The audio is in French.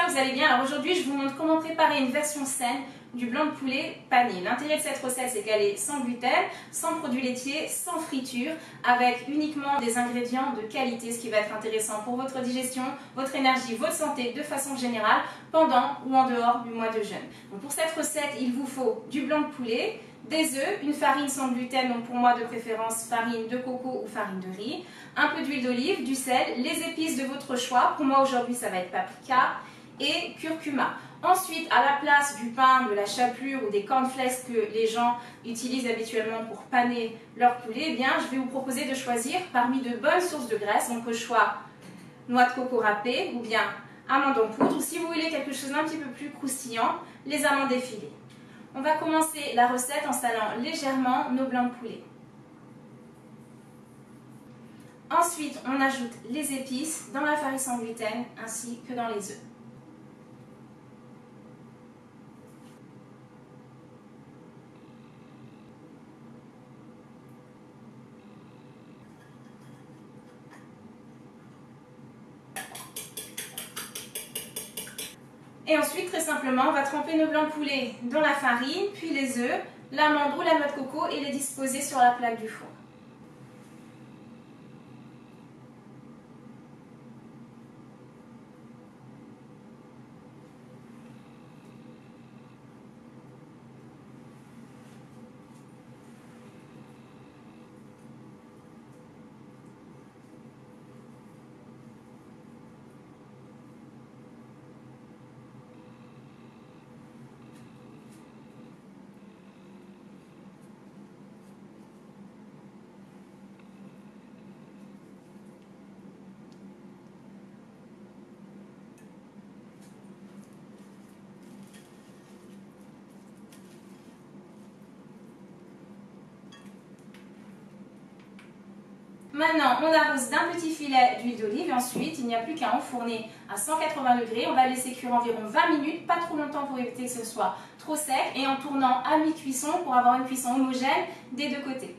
que vous allez bien. Alors aujourd'hui, je vous montre comment préparer une version saine du blanc de poulet pané. L'intérêt de cette recette, c'est qu'elle est sans gluten, sans produits laitiers, sans friture, avec uniquement des ingrédients de qualité, ce qui va être intéressant pour votre digestion, votre énergie, votre santé de façon générale, pendant ou en dehors du mois de jeûne. Donc pour cette recette, il vous faut du blanc de poulet, des œufs, une farine sans gluten, donc pour moi de préférence farine de coco ou farine de riz, un peu d'huile d'olive, du sel, les épices de votre choix, pour moi aujourd'hui ça va être paprika et curcuma. Ensuite, à la place du pain, de la chapelure ou des cornflakes que les gens utilisent habituellement pour paner leur poulet, eh bien, je vais vous proposer de choisir parmi de bonnes sources de graisse, donc au choix noix de coco râpée ou bien amandes en poudre, ou si vous voulez quelque chose d'un petit peu plus croustillant, les amandes effilées. On va commencer la recette en salant légèrement nos blancs de poulet. Ensuite, on ajoute les épices dans la farine sans gluten ainsi que dans les œufs. Et ensuite, très simplement, on va tremper nos blancs de poulet dans la farine, puis les œufs, l'amande ou la noix de coco et les disposer sur la plaque du four. Maintenant, on arrose d'un petit filet d'huile d'olive et ensuite, il n'y a plus qu'à enfourner à 180 degrés. On va laisser cuire environ 20 minutes, pas trop longtemps pour éviter que ce soit trop sec, et en tournant à mi-cuisson pour avoir une cuisson homogène des deux côtés.